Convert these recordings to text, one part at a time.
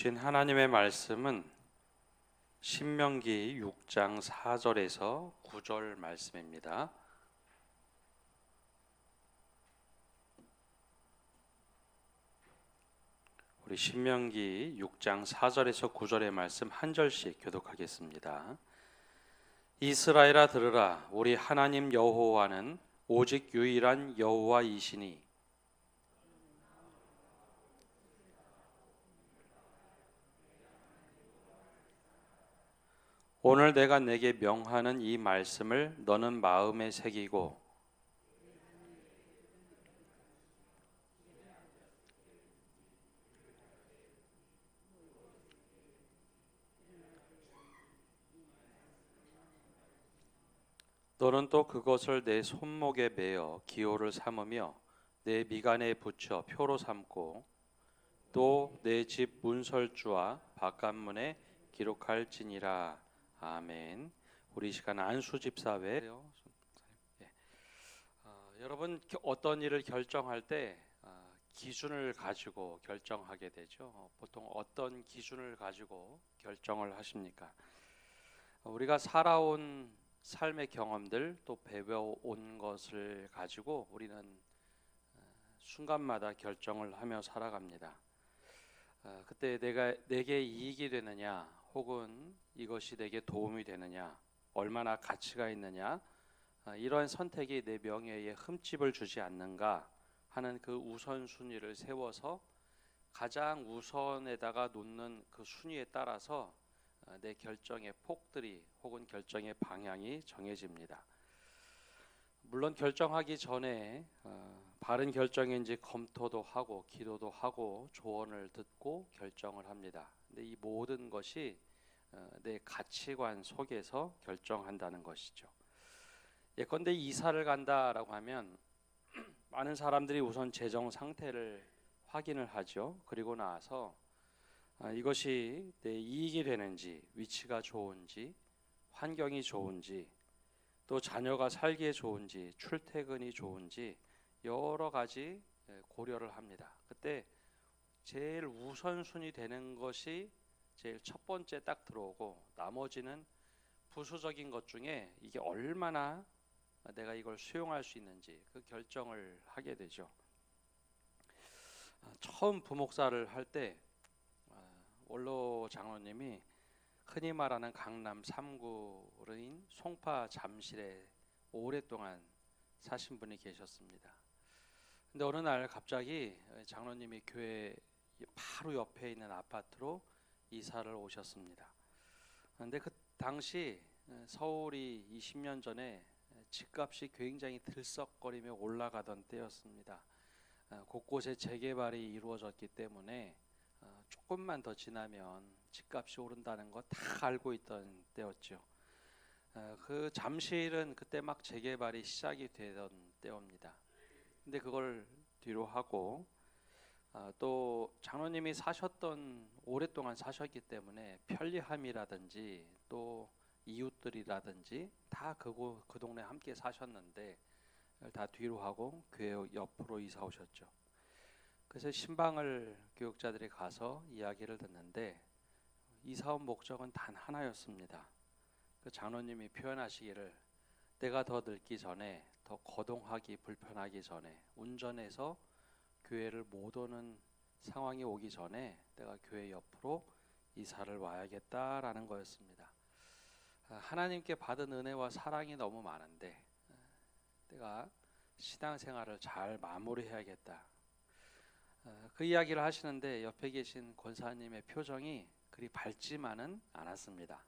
주신 하나님의 말씀은 신명기 6장 4절에서 9절 말씀입니다. 우리 신명기 6장 4절에서 9절의 말씀 한 절씩 교독하겠습니다. 이스라엘아 들으라, 우리 하나님 여호와는 오직 유일한 여호와이시니 오늘 내가 내게 명하는 이 말씀을 너는 마음에 새기고 너는 또 그것을 내 손목에 매어 기호를 삼으며 내 미간에 붙여 표로 삼고 또 내 집 문설주와 바깥문에 기록할지니라. 아멘. 우리 이 시간 안수 집사회. 여러분 어떤 일을 결정할 때 기준을 가지고 결정하게 되죠. 보통 어떤 기준을 가지고 결정을 하십니까? 우리가 살아온 삶의 경험들 또 배워온 것을 가지고 우리는 순간마다 결정을 하며 살아갑니다. 그때 내게 이익이 되느냐 혹은 이것이 내게 도움이 되느냐 얼마나 가치가 있느냐 이러한 선택이 내 명예에 흠집을 주지 않는가 하는 그 우선순위를 세워서 가장 우선에다가 놓는 그 순위에 따라서 내 결정의 폭들이 혹은 결정의 방향이 정해집니다. 물론 결정하기 전에 바른 결정인지 검토도 하고 기도도 하고 조언을 듣고 결정을 합니다. 근데 이 모든 것이 내 가치관 속에서 결정한다는 것이죠. 예컨대 이사를 간다라고 하면 많은 사람들이 우선 재정 상태를 확인을 하죠. 그리고 나서 이것이 내 이익이 되는지, 위치가 좋은지, 환경이 좋은지, 또 자녀가 살기에 좋은지, 출퇴근이 좋은지 여러 가지 고려를 합니다. 그때 제일 우선순위 되는 것이 제일 첫 번째 딱 들어오고 나머지는 부수적인 것 중에 이게 얼마나 내가 이걸 수용할 수 있는지 그 결정을 하게 되죠. 처음 부목사를 할 때 원로 장로님이 흔히 말하는 강남 3구인 송파 잠실에 오랫동안 사신 분이 계셨습니다. 근데 어느 날 갑자기 장로님이 교회 바로 옆에 있는 아파트로 이사를 오셨습니다. 근데 그 당시 서울이 20년 전에 집값이 굉장히 들썩거리며 올라가던 때였습니다. 곳곳에 재개발이 이루어졌기 때문에 조금만 더 지나면 집값이 오른다는 거 다 알고 있던 때였죠. 그 잠실은 그때 막 재개발이 시작이 되던 때입니다. 근데 그걸 뒤로 하고 또 장로님이 오랫동안 사셨기 때문에 편리함이라든지 또 이웃들이라든지 다 그 동네 함께 사셨는데 다 뒤로 하고 교회 옆으로 이사 오셨죠. 그래서 신방을 교육자들이 가서 이야기를 듣는데 이사 온 목적은 단 하나였습니다. 그 장로님이 표현하시기를 내가 더 늙기 전에 더 거동하기 불편하기 전에 운전해서 교회를 못 오는 상황이 오기 전에 내가 교회 옆으로 이사를 와야겠다라는 거였습니다. 하나님께 받은 은혜와 사랑이 너무 많은데 내가 신앙생활을 잘 마무리해야겠다. 그 이야기를 하시는데 옆에 계신 권사님의 표정이 그리 밝지만은 않았습니다.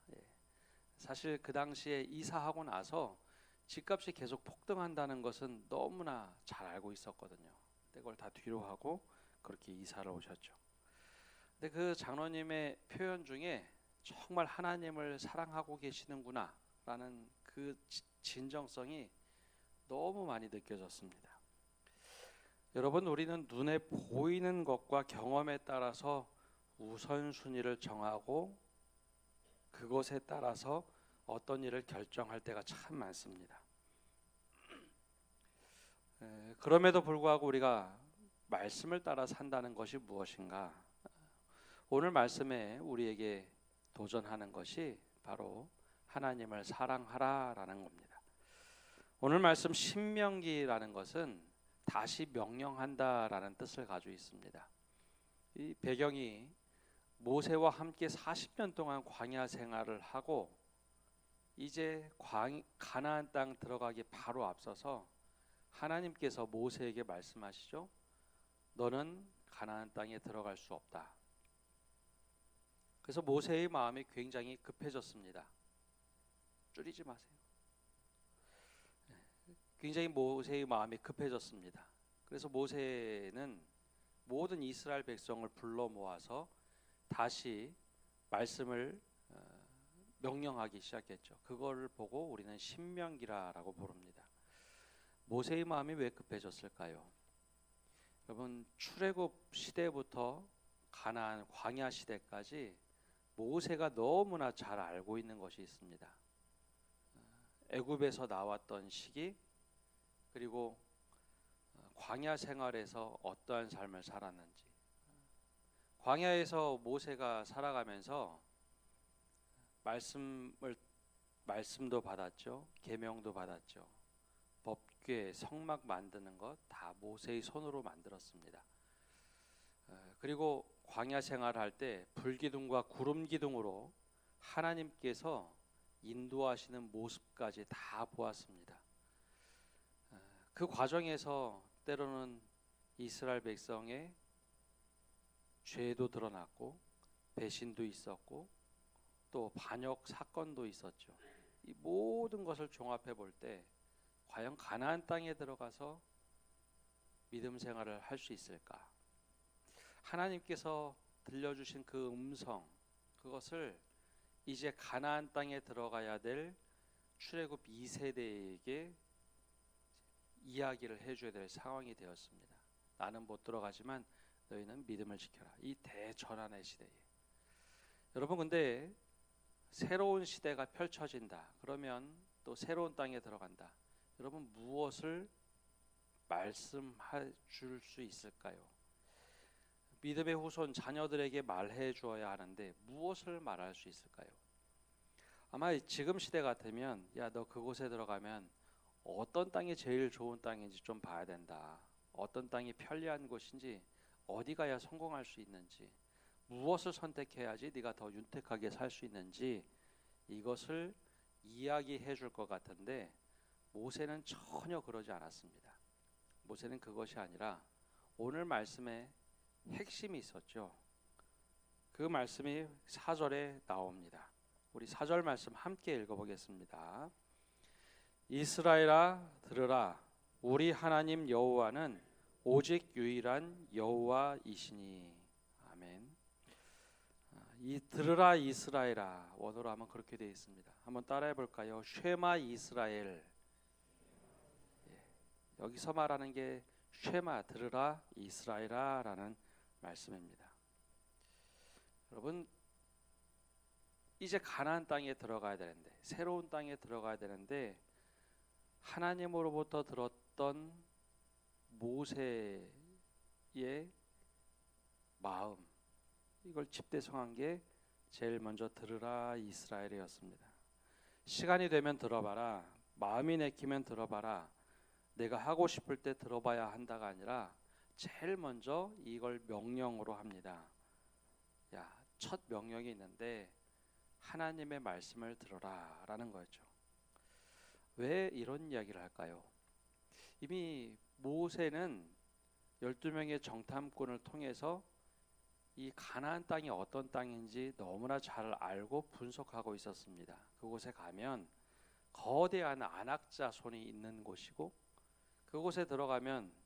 사실 그 당시에 이사하고 나서 집값이 계속 폭등한다는 것은 너무나 잘 알고 있었거든요. 그걸 다 뒤로 하고 그렇게 이사를 오셨죠. 근데 그 장로님의 표현 중에 정말 하나님을 사랑하고 계시는구나 라는 그 진정성이 너무 많이 느껴졌습니다. 여러분, 우리는 눈에 보이는 것과 경험에 따라서 우선순위를 정하고 그것에 따라서 어떤 일을 결정할 때가 참 많습니다. 그럼에도 불구하고 우리가 말씀을 따라 산다는 것이 무엇인가? 오늘 말씀에 우리에게 도전하는 것이 바로 하나님을 사랑하라라는 겁니다. 오늘 말씀 신명기라는 것은 다시 명령한다라는 뜻을 가지고 있습니다. 이 배경이 모세와 함께 40년 동안 광야 생활을 하고 이제 가나안 땅 들어가기 바로 앞서서 하나님께서 모세에게 말씀하시죠. 너는 가나안 땅에 들어갈 수 없다. 그래서 모세의 마음이 굉장히 급해졌습니다. 줄이지 마세요. 굉장히 모세의 마음이 급해졌습니다. 그래서 모세는 모든 이스라엘 백성을 불러 모아서 다시 말씀을 명령하기 시작했죠. 그걸 보고 우리는 신명기라고 부릅니다. 모세의 마음이 왜 급해졌을까요? 여러분, 출애굽 시대부터 가나안 광야 시대까지 모세가 너무나 잘 알고 있는 것이 있습니다. 애굽에서 나왔던 시기, 그리고 광야 생활에서 어떠한 삶을 살았는지, 광야에서 모세가 살아가면서 말씀도 받았죠. 계명도 받았죠. 법궤, 성막 만드는 것 다 모세의 손으로 만들었습니다. 그리고 광야 생활할 때 불기둥과 구름 기둥으로 하나님께서 인도하시는 모습까지 다 보았습니다. 그 과정에서 때로는 이스라엘 백성의 죄도 드러났고 배신도 있었고 또 반역 사건도 있었죠. 이 모든 것을 종합해 볼 때 과연 가나안 땅에 들어가서 믿음 생활을 할 수 있을까? 하나님께서 들려주신 그 음성, 그것을 이제 가나안 땅에 들어가야 될 출애굽 2세대에게 이야기를 해줘야 될 상황이 되었습니다. 나는 못 들어가지만 너희는 믿음을 지켜라. 이 대전환의 시대에. 여러분, 근데 새로운 시대가 펼쳐진다. 그러면 또 새로운 땅에 들어간다. 여러분, 무엇을 말씀해 줄 수 있을까요? 믿음의 후손 자녀들에게 말해 주어야 하는데 무엇을 말할 수 있을까요? 아마 지금 시대 같으면 야, 너 그곳에 들어가면 어떤 땅이 제일 좋은 땅인지 좀 봐야 된다. 어떤 땅이 편리한 곳인지, 어디 가야 성공할 수 있는지, 무엇을 선택해야지 네가 더 윤택하게 살 수 있는지 이것을 이야기해 줄 것 같은데 모세는 전혀 그러지 않았습니다. 모세는 그것이 아니라 오늘 말씀에 핵심이 있었죠. 그 말씀이 4절에 나옵니다. 우리 4절 말씀 함께 읽어보겠습니다. 이스라엘아 들으라, 우리 하나님 여호와는 오직 유일한 여호와이시니. 아멘. 이 들으라 이스라엘아, 원어로 하면 그렇게 되어 있습니다. 한번 따라해 볼까요? 쉐마 이스라엘. 여기서 말하는 게 쉐마, 들으라 이스라엘아라는 말씀입니다. 여러분, 이제 가나안 땅에 들어가야 되는데, 새로운 땅에 들어가야 되는데 하나님으로부터 들었던 모세의 마음, 이걸 집대성한 게 제일 먼저 들으라 이스라엘이었습니다. 시간이 되면 들어봐라, 마음이 내키면 들어봐라, 내가 하고 싶을 때 들어봐야 한다가 아니라 제일 먼저 이걸 명령으로 합니다. 야, 첫 명령이 있는데 하나님의 말씀을 들어라 라는 거죠. 왜 이런 이야기를 할까요? 이미 모세는 12명의 정탐꾼을 통해서 이 가나안 땅이 어떤 땅인지 너무나 잘 알고 분석하고 있었습니다. 그곳에 가면 거대한 안악자손이 있는 곳이고, 그곳에 들어가면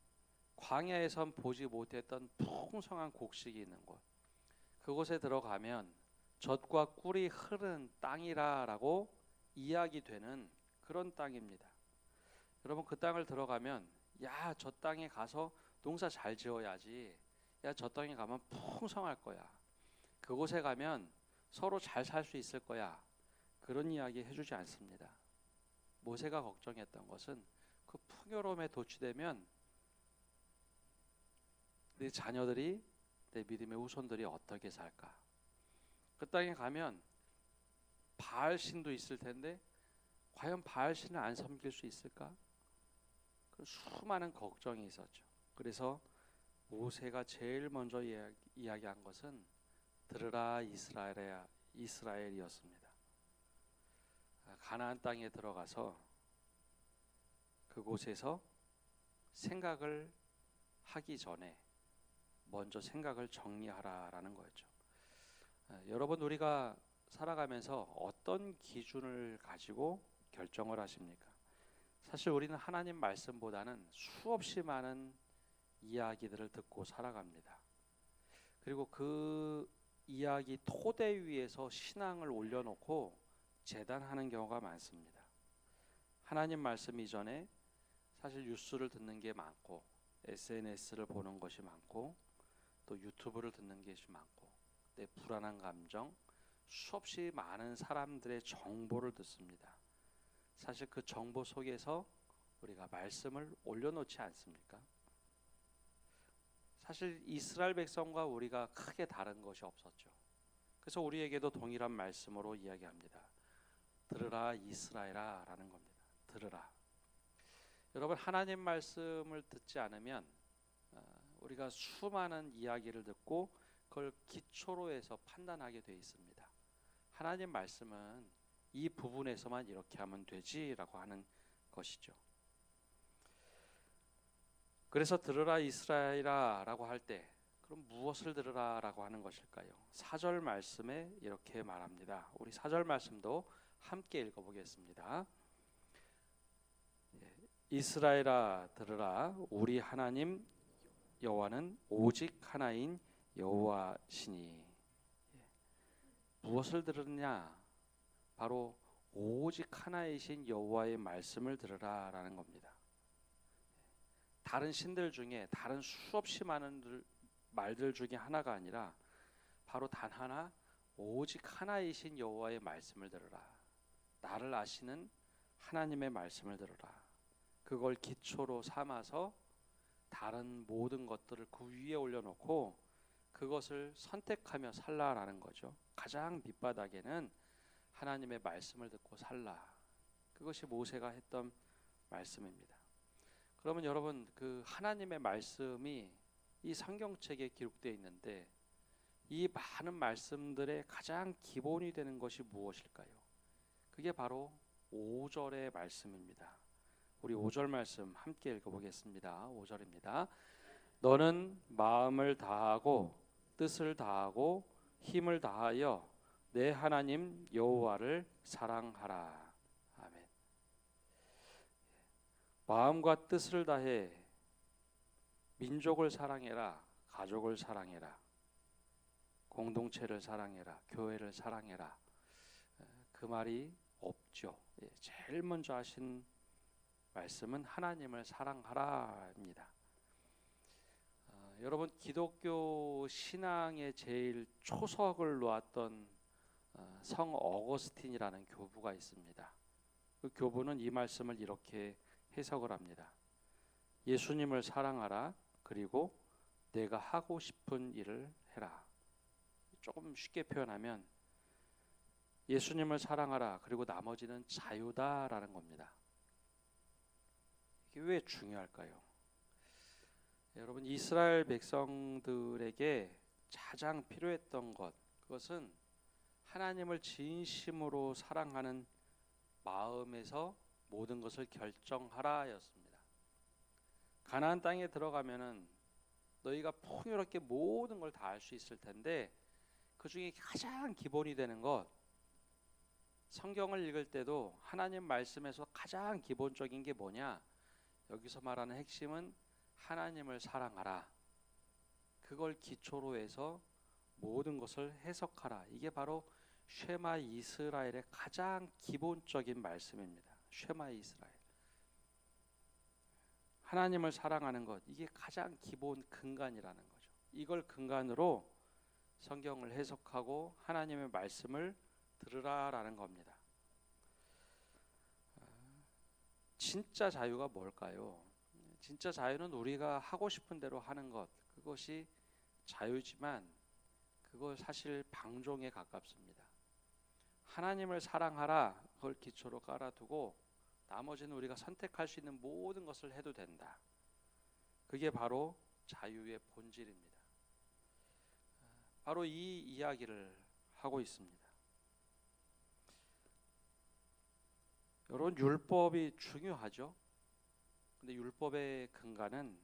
광야에선 보지 못했던 풍성한 곡식이 있는 곳, 그곳에 들어가면 젖과 꿀이 흐르는 땅이라고 이야기되는 그런 땅입니다. 여러분, 그 땅을 들어가면 야, 저 땅에 가서 농사 잘 지어야지, 야, 저 땅에 가면 풍성할 거야, 그곳에 가면 서로 잘 살 수 있을 거야, 그런 이야기 해주지 않습니다. 모세가 걱정했던 것은 그 풍요로움에 도취되면 내 자녀들이 때 믿음의 후손들이 어떻게 살까? 그 땅에 가면 바알 신도 있을 텐데 과연 바알 신을 안 섬길 수 있을까? 그 수많은 걱정이 있었죠. 그래서 모세가 제일 먼저 이야기한 것은 들으라 이스라엘이었습니다. 가나안 땅에 들어가서 그곳에서 생각을 하기 전에 먼저 생각을 정리하라라는 거였죠. 여러분, 우리가 살아가면서 어떤 기준을 가지고 결정을 하십니까? 사실 우리는 하나님 말씀보다는 수없이 많은 이야기들을 듣고 살아갑니다. 그리고 그 이야기 토대 위에서 신앙을 올려놓고 재단하는 경우가 많습니다. 하나님 말씀 이전에 사실 뉴스를 듣는 게 많고 SNS를 보는 것이 많고 또 유튜브를 듣는 것이 많고 내 불안한 감정, 수없이 많은 사람들의 정보를 듣습니다. 사실 그 정보 속에서 우리가 말씀을 올려놓지 않습니까? 사실 이스라엘 백성과 우리가 크게 다른 것이 없었죠. 그래서 우리에게도 동일한 말씀으로 이야기합니다. 들으라 이스라엘아 라는 겁니다. 들으라. 여러분, 하나님 말씀을 듣지 않으면 우리가 수많은 이야기를 듣고 그걸 기초로 해서 판단하게 돼 있습니다. 하나님 말씀은 이 부분에서만 이렇게 하면 되지라고 하는 것이죠. 그래서 들으라 이스라엘아 라고 할 때 그럼 무엇을 들으라 라고 하는 것일까요? 4절 말씀에 이렇게 말합니다. 우리 4절 말씀도 함께 읽어보겠습니다. 이스라엘아 들으라, 우리 하나님 여호와는 오직 하나인 여호와시니. 무엇을 들으냐? 바로 오직 하나이신 여호와의 말씀을 들으라 라는 겁니다. 다른 신들 중에 다른 수없이 많은 말들 중에 하나가 아니라 바로 단 하나, 오직 하나이신 여호와의 말씀을 들으라. 나를 아시는 하나님의 말씀을 들으라. 그걸 기초로 삼아서 다른 모든 것들을 그 위에 올려놓고 그것을 선택하며 살라라는 거죠. 가장 밑바닥에는 하나님의 말씀을 듣고 살라. 그것이 모세가 했던 말씀입니다. 그러면 여러분, 그 하나님의 말씀이 이 성경책에 기록되어 있는데 이 많은 말씀들의 가장 기본이 되는 것이 무엇일까요? 그게 바로 5절의 말씀입니다. 우리 5절 말씀 함께 읽어보겠습니다. 5절입니다. 너는 마음을 다하고 뜻을 다하고 힘을 다하여 내 하나님 여호와를 사랑하라. 아멘. 마음과 뜻을 다해 민족을 사랑해라, 가족을 사랑해라, 공동체를 사랑해라, 교회를 사랑해라. 그 말이 없죠. 제일 먼저 하신 말씀은 하나님을 사랑하라입니다. 여러분, 기독교 신앙의 제일 초석을 놓았던 성 어거스틴이라는 교부가 있습니다. 그 교부는 이 말씀을 이렇게 해석을 합니다. 예수님을 사랑하라, 그리고 내가 하고 싶은 일을 해라. 조금 쉽게 표현하면 예수님을 사랑하라, 그리고 나머지는 자유다라는 겁니다. 이게 왜 중요할까요? 여러분, 이스라엘 백성들에게 가장 필요했던 것, 그것은 하나님을 진심으로 사랑하는 마음에서 모든 것을 결정하라였습니다. 가나안 땅에 들어가면은 너희가 풍요롭게 모든 걸 다 할 수 있을 텐데 그 중에 가장 기본이 되는 것, 성경을 읽을 때도 하나님 말씀에서 가장 기본적인 게 뭐냐? 여기서 말하는 핵심은 하나님을 사랑하라. 그걸 기초로 해서 모든 것을 해석하라. 이게 바로 쉐마 이스라엘의 가장 기본적인 말씀입니다. 쉐마 이스라엘. 하나님을 사랑하는 것, 이게 가장 기본 근간이라는 거죠. 이걸 근간으로 성경을 해석하고 하나님의 말씀을 들으라라는 겁니다. 진짜 자유가 뭘까요? 진짜 자유는 우리가 하고 싶은 대로 하는 것, 그것이 자유지만 그거 사실 방종에 가깝습니다. 하나님을 사랑하라 그걸 기초로 깔아두고 나머지는 우리가 선택할 수 있는 모든 것을 해도 된다. 그게 바로 자유의 본질입니다. 바로 이 이야기를 하고 있습니다. 여러분, 율법이 중요하죠. 근데 율법의 근간은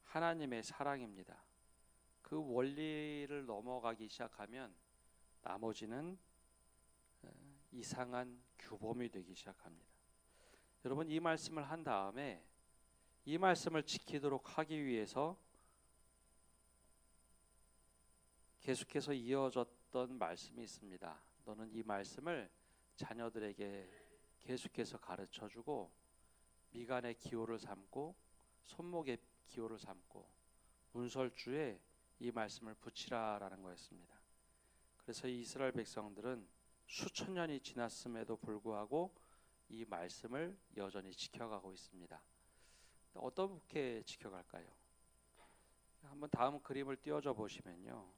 하나님의 사랑입니다. 그 원리를 넘어가기 시작하면 나머지는 이상한 규범이 되기 시작합니다. 여러분, 이 말씀을 한 다음에 이 말씀을 지키도록 하기 위해서 계속해서 이어졌던 말씀이 있습니다. 너는 이 말씀을 자녀들에게 계속해서 가르쳐주고 미간의 기호를 삼고 손목의 기호를 삼고 문설주에 이 말씀을 붙이라라는 거였습니다. 그래서 이스라엘 백성들은 수천 년이 지났음에도 불구하고 이 말씀을 여전히 지켜가고 있습니다. 어떻게 지켜갈까요? 한번 다음 그림을 띄워줘 보시면요.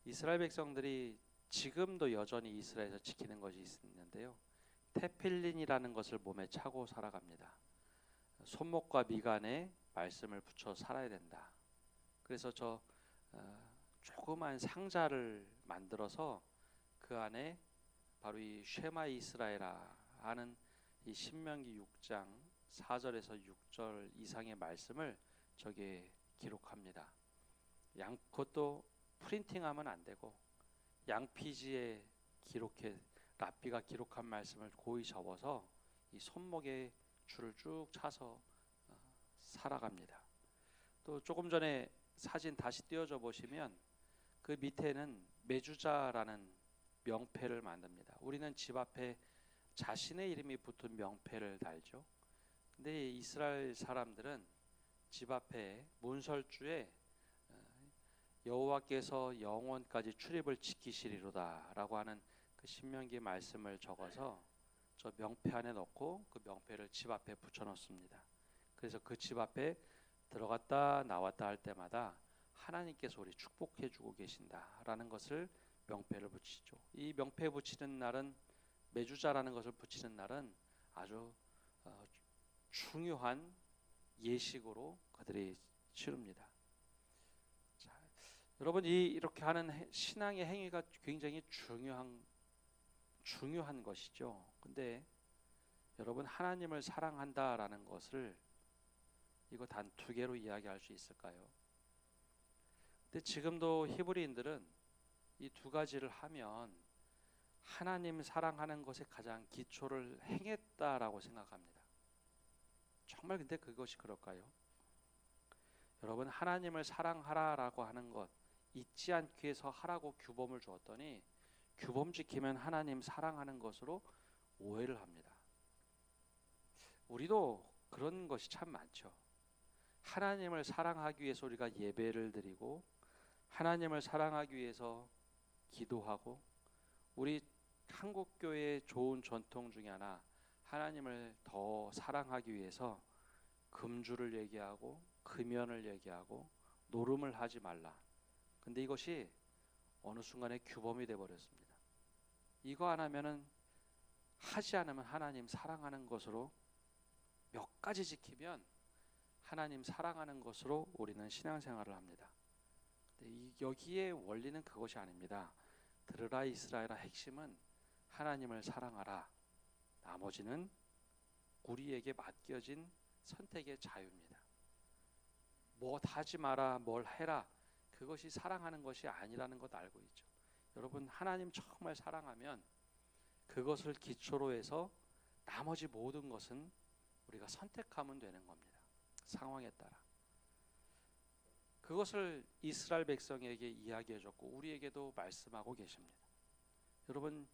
이스라엘 백성들이 지금도 여전히 이스라엘에서 지키는 것이 있는데요. 테필린이라는 것을 몸에 차고 살아갑니다. 손목과 미간에 말씀을 붙여 살아야 된다. 그래서 저 조그만 상자를 만들어서 그 안에 바로 이 쉐마 이스라엘아 하는 이 신명기 6장 4절에서 6절 이상의 말씀을 저기에 기록합니다. 그것도 프린팅하면 안 되고 양피지에 기록해 랍비가 기록한 말씀을 고이 접어서 이 손목에 줄을 쭉 차서 살아갑니다. 또 조금 전에 사진 다시 띄워줘 보시면 그 밑에는 메주자라는 명패를 만듭니다. 우리는 집 앞에 자신의 이름이 붙은 명패를 달죠. 근데 이스라엘 사람들은 집 앞에 문설주에 여호와께서 영원까지 출입을 지키시리로다라고 하는 그 신명기 말씀을 적어서 저 명패 안에 넣고 그 명패를 집 앞에 붙여 놓습니다. 그래서 그 집 앞에 들어갔다 나왔다 할 때마다 하나님께서 우리 축복해 주고 계신다라는 것을 명패를 붙이죠. 이 명패 붙이는 날은 메주자라는 것을 붙이는 날은 아주 중요한 예식으로 그들이 치릅니다. 자, 여러분 이렇게 하는 신앙의 행위가 굉장히 중요한 것이죠. 근데 여러분 하나님을 사랑한다라는 것을 이거 단 두 개로 이야기할 수 있을까요? 근데 지금도 히브리인들은 이 두 가지를 하면 하나님 사랑하는 것에 가장 기초를 행했다라고 생각합니다. 정말 근데 그것이 그럴까요? 여러분 하나님을 사랑하라라고 하는 것 잊지 않기 위해서 하라고 규범을 주었더니 규범 지키면 하나님 사랑하는 것으로 오해를 합니다. 우리도 그런 것이 참 많죠. 하나님을 사랑하기 위해서 우리가 예배를 드리고 하나님을 사랑하기 위해서 기도하고 우리 한국교회의 좋은 전통 중에 하나 하나님을 더 사랑하기 위해서 금주를 얘기하고 금연을 얘기하고 노름을 하지 말라. 근데 이것이 어느 순간에 규범이 되어버렸습니다. 이거 안 하면은 하지 않으면 하나님 사랑하는 것으로 몇 가지 지키면 하나님 사랑하는 것으로 우리는 신앙생활을 합니다. 근데 여기에 원리는 그것이 아닙니다. 들으라 이스라엘아 핵심은 하나님을 사랑하라. 나머지는 우리에게 맡겨진 선택의 자유입니다. 뭐 하지 마라, 뭘 해라. 그것이 사랑하는 것이 아니라는 것 알고 있죠. 여러분 하나님 정말 사랑하면 그것을 기초로 해서 나머지 모든 것은 우리가 선택하면 되는 겁니다. 상황에 따라. 그것을 이스라엘 백성에게 이야기해 줬고 우리에게도 말씀하고 계십니다. 여러분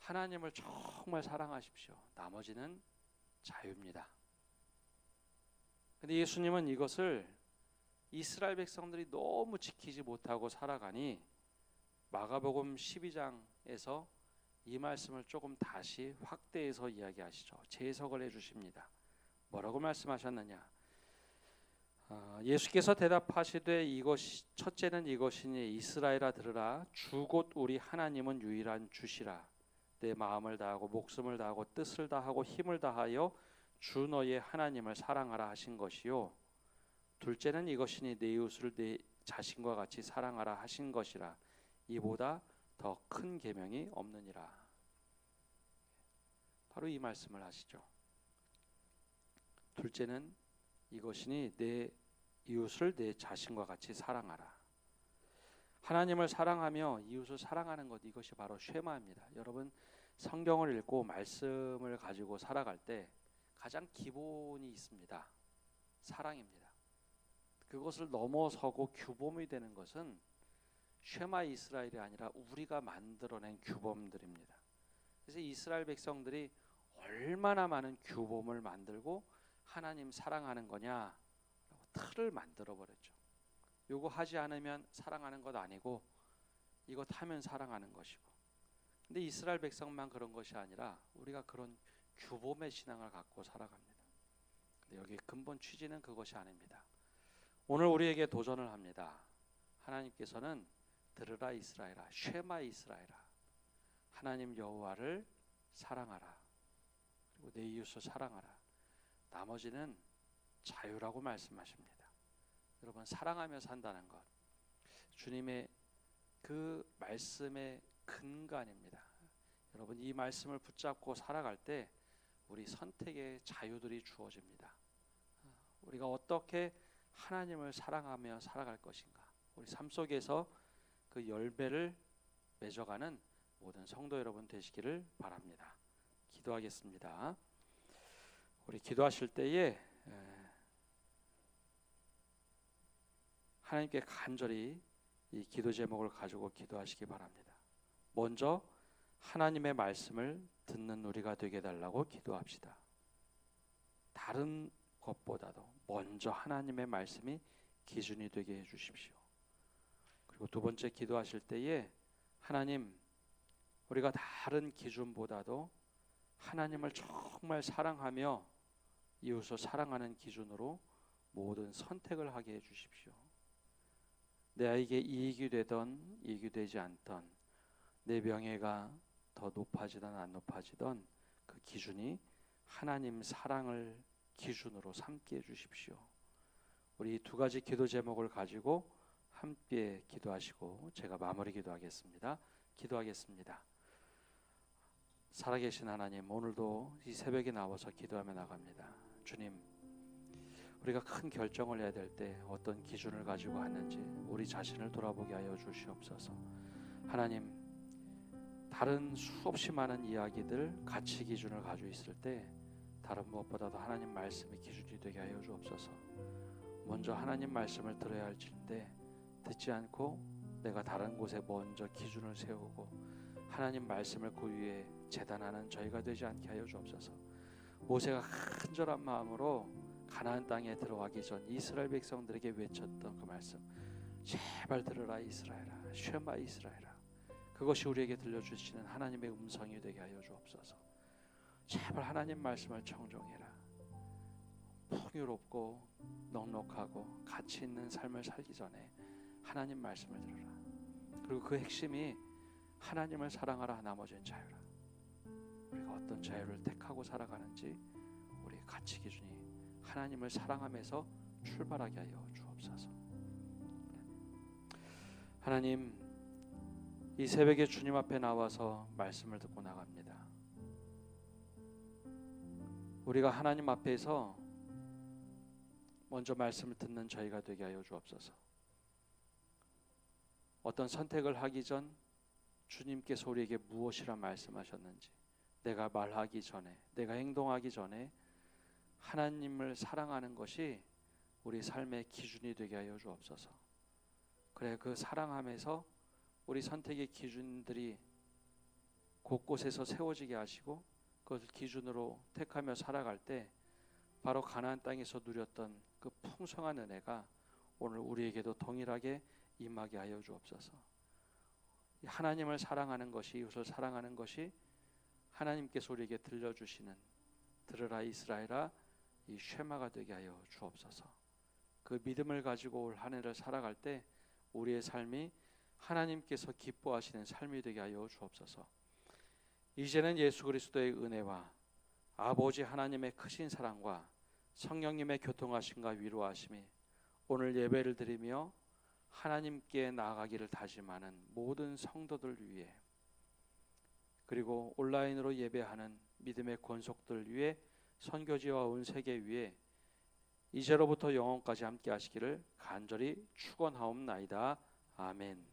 하나님을 정말 사랑하십시오. 나머지는 자유입니다. 근데 예수님은 이것을 이스라엘 백성들이 너무 지키지 못하고 살아가니 마가복음 12장에서 이 말씀을 조금 다시 확대해서 이야기하시죠. 재해석을 해주십니다. 뭐라고 말씀하셨느냐? 예수께서 대답하시되 이것이 첫째는 이것이니 이스라엘아 들으라 주 곧 우리 하나님은 유일한 주시라 내 마음을 다하고 목숨을 다하고 뜻을 다하고 힘을 다하여 주 너의 하나님을 사랑하라 하신 것이요 둘째는 이것이니 내 이웃을 내 자신과 같이 사랑하라 하신 것이라 이보다 더 큰 계명이 없느니라. 바로 이 말씀을 하시죠. 둘째는 이것이니 내 이웃을 내 자신과 같이 사랑하라. 하나님을 사랑하며 이웃을 사랑하는 것, 이것이 바로 쉐마입니다. 여러분 성경을 읽고 말씀을 가지고 살아갈 때 가장 기본이 있습니다. 사랑입니다. 그것을 넘어서고 규범이 되는 것은 쉐마 이스라엘이 아니라 우리가 만들어낸 규범들입니다. 그래서 이스라엘 백성들이 얼마나 많은 규범을 만들고 하나님 사랑하는 거냐 틀을 만들어 버렸죠. 요거 하지 않으면 사랑하는 것 아니고 이것 하면 사랑하는 것이고. 근데 이스라엘 백성만 그런 것이 아니라 우리가 그런 규범의 신앙을 갖고 살아갑니다. 근데 여기 근본 취지는 그것이 아닙니다. 오늘 우리에게 도전을 합니다. 하나님께서는 들으라 이스라엘아, 쉐마 이스라엘아, 하나님 여호와를 사랑하라. 그리고 내 이웃을 사랑하라. 나머지는 자유라고 말씀하십니다. 여러분 사랑하며 산다는 것, 주님의 그 말씀의 근간입니다. 여러분 이 말씀을 붙잡고 살아갈 때 우리 선택의 자유들이 주어집니다. 우리가 어떻게 하나님을 사랑하며 살아갈 것인가, 우리 삶 속에서 그 열매를 맺어가는 모든 성도 여러분 되시기를 바랍니다. 기도하겠습니다. 우리 기도하실 때에 하나님께 간절히 이 기도 제목을 가지고 기도하시기 바랍니다. 먼저 하나님의 말씀을 듣는 우리가 되게 해달라고 기도합시다. 다른 것보다도 먼저 하나님의 말씀이 기준이 되게 해주십시오. 그리고 두 번째 기도하실 때에 하나님, 우리가 다른 기준보다도 하나님을 정말 사랑하며 이웃을 사랑하는 기준으로 모든 선택을 하게 해주십시오. 내게 이익이 되던 이익이 되지 않던, 내 명예가 더 높아지든 안 높아지던 그 기준이 하나님 사랑을 기준으로 삼게 해주십시오. 우리 두 가지 기도 제목을 가지고 함께 기도하시고 제가 마무리 기도하겠습니다. 기도하겠습니다. 살아계신 하나님, 오늘도 이 새벽에 나와서 기도하며 나갑니다. 주님, 우리가 큰 결정을 해야 될 때 어떤 기준을 가지고 하는지 우리 자신을 돌아보게 하여 주시옵소서. 하나님, 다른 수없이 많은 이야기들, 가치 기준을 가지고 있을 때 다른 무엇보다도 하나님 말씀의 기준이 되게 하여 주옵소서. 먼저 하나님 말씀을 들어야 할지인데 듣지 않고 내가 다른 곳에 먼저 기준을 세우고 하나님 말씀을 그 위에 재단하는 저희가 되지 않게 하여 주옵소서. 모세가 간절한 마음으로 가나안 땅에 들어가기 전 이스라엘 백성들에게 외쳤던 그 말씀, 제발 들으라 이스라엘아, 쉐마 이스라엘아, 그것이 우리에게 들려주시는 하나님의 음성이 되게 하여 주옵소서. 제발 하나님 말씀을 청종해라. 풍요롭고 넉넉하고 가치 있는 삶을 살기 전에 하나님 말씀을 들으라. 그리고 그 핵심이 하나님을 사랑하라, 나머지는 자유라. 우리가 어떤 자유를 택하고 살아가는지 우리의 가치 기준이 하나님을 사랑하면서 출발하게 하여 주옵소서. 하나님, 이 새벽에 주님 앞에 나와서 말씀을 듣고 나갑니다. 우리가 하나님 앞에서 먼저 말씀을 듣는 저희가 되게 하여 주옵소서. 어떤 선택을 하기 전 주님께서 우리에게 무엇이라 말씀하셨는지, 내가 말하기 전에, 내가 행동하기 전에 하나님을 사랑하는 것이 우리 삶의 기준이 되게 하여 주옵소서. 그래, 그 사랑함에서 우리 선택의 기준들이 곳곳에서 세워지게 하시고 그것을 기준으로 택하며 살아갈 때 바로 가나안 땅에서 누렸던 그 풍성한 은혜가 오늘 우리에게도 동일하게 임하게 하여 주옵소서. 하나님을 사랑하는 것이, 이웃을 사랑하는 것이 하나님께서 우리에게 들려주시는 들으라 이스라엘아 이 쉐마가 되게 하여 주옵소서. 그 믿음을 가지고 올 한 해를 살아갈 때 우리의 삶이 하나님께서 기뻐하시는 삶이 되게 하여 주옵소서. 이제는 예수 그리스도의 은혜와 아버지 하나님의 크신 사랑과 성령님의 교통하심과 위로하심이 오늘 예배를 드리며 하나님께 나아가기를 다짐하는 모든 성도들 위해, 그리고 온라인으로 예배하는 믿음의 권속들 위해, 선교지와 온 세계 위에 이제로부터 영원까지 함께 하시기를 간절히 축원하옵나이다. 아멘.